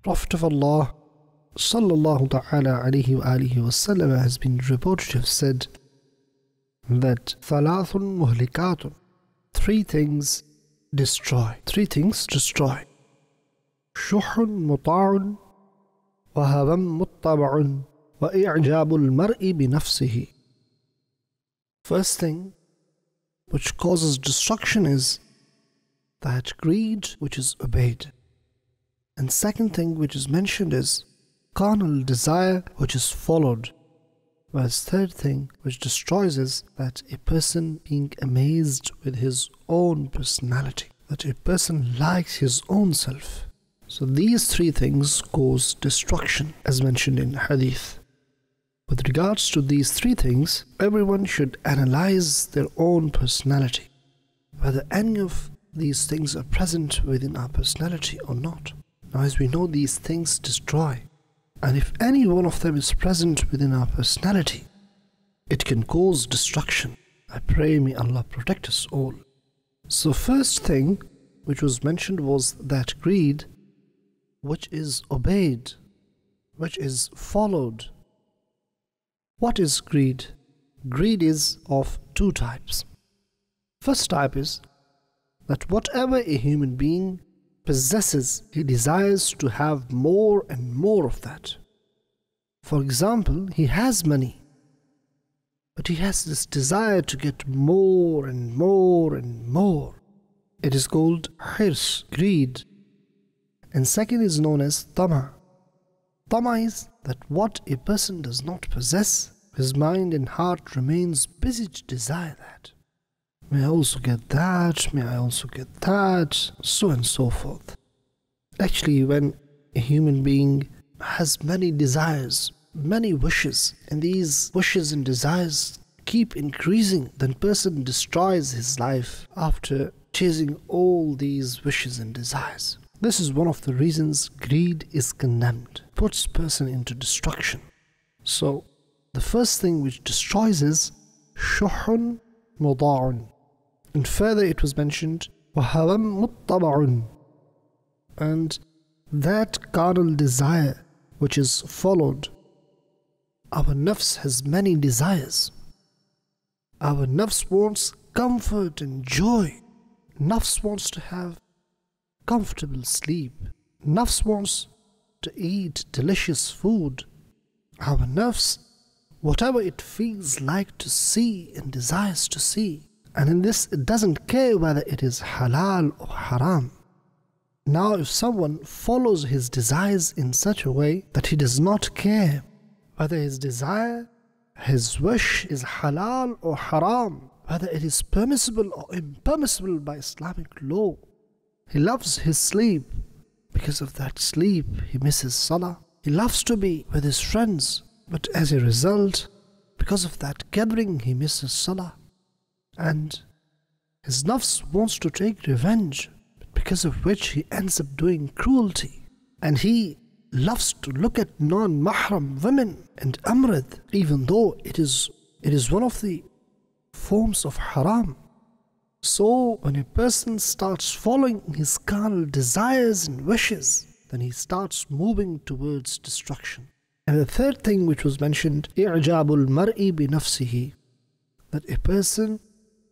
Prophet of Allah sallallahu ta'ala alayhi wa alihi wasallam has been reported to have said that thalathun muhlikatun, three things destroy. Shuhun muta'un wa hawan muttaba'un wa i'jabul mar'i bi nafsihi. First thing which causes destruction is that greed which is obeyed. And second thing which is mentioned is carnal desire which is followed. Whereas third thing which destroys is that a person being amazed with his own personality, that a person likes his own self. So these three things cause destruction as mentioned in hadith. With regards to these three things, everyone should analyze their own personality, whether any of these things are present within our personality or not. Now, as we know, these things destroy. And if any one of them is present within our personality, it can cause destruction. I pray may Allah protect us all. So first thing which was mentioned was that greed which is obeyed, which is followed. What is greed? Greed is of two types. First type is that whatever a human being possesses, he desires to have more and more of that. For example, he has money, but he has this desire to get more and more and more. It is called hirs, greed. And second is known as tama. Tama is that what a person does not possess, his mind and heart remains busy to desire that. May I also get that, may I also get that, so and so forth. Actually, when a human being has many desires, many wishes, and these wishes and desires keep increasing, then person destroys his life after chasing all these wishes and desires. This is one of the reasons greed is condemned, puts person into destruction. So, the first thing which destroys is shuhun muda'un. And further it was mentioned وَهَوًا مُتَّبَعٌ, and that carnal desire which is followed. Our nafs has many desires. Our nafs wants comfort and joy. Nafs wants to have comfortable sleep. Nafs wants to eat delicious food. Our nafs, whatever it feels like to see and desires to see. And in this, it doesn't care whether it is halal or haram. Now, if someone follows his desires in such a way that he does not care whether his desire, his wish is halal or haram, whether it is permissible or impermissible by Islamic law, he loves his sleep. Because of that sleep, he misses salah. He loves to be with his friends, but as a result, because of that gathering, he misses salah. And his nafs wants to take revenge, because of which he ends up doing cruelty. And he loves to look at non-mahram women and amrad, even though it is one of the forms of haram. So when a person starts following his carnal desires and wishes, then he starts moving towards destruction. And the third thing which was mentioned, i'jabul mar'i bi nafsihi, that a person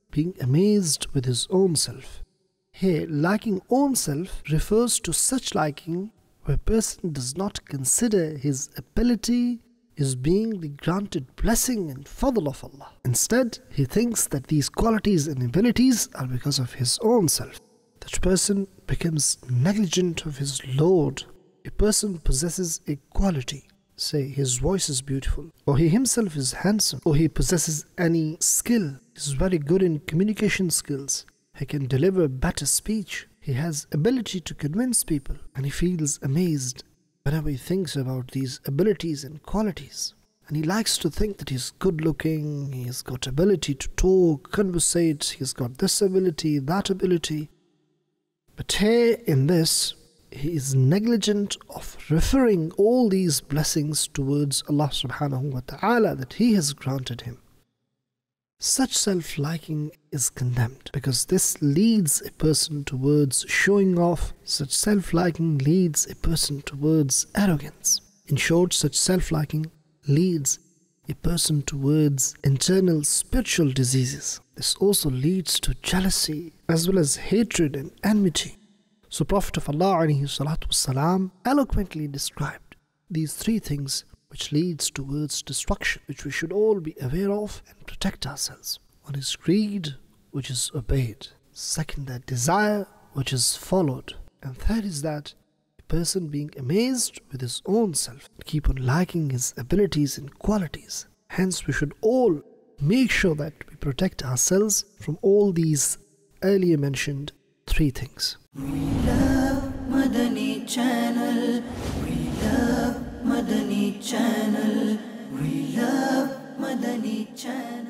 being amazed with his own self. Here, liking own self refers to such liking where a person does not consider his ability as being the granted blessing and fadl of Allah. Instead, he thinks that these qualities and abilities are because of his own self. That person becomes negligent of his Lord. A person possesses a quality, say his voice is beautiful, or he himself is handsome, or he possesses any skill, he's very good in communication skills, he can deliver better speech, he has ability to convince people, and he feels amazed whenever he thinks about these abilities and qualities. And he likes to think that he's good looking, he's got ability to talk, conversate, he's got this ability, that ability. But here in this, he is negligent of referring all these blessings towards Allah subhanahu wa ta'ala that He has granted him. Such self-liking is condemned because this leads a person towards showing off. Such self-liking leads a person towards arrogance. In short, such self-liking leads a person towards internal spiritual diseases. This also leads to jealousy as well as hatred and enmity. So Prophet of Allah ﷺ eloquently described these three things which leads towards destruction, which we should all be aware of and protect ourselves. One is greed, which is obeyed. Second, that desire, which is followed. And third is that a person being amazed with his own self, keep on liking his abilities and qualities. Hence, we should all make sure that we protect ourselves from all these earlier mentioned three things. We love Madani Channel. We love Madani Channel. We love Madani Channel.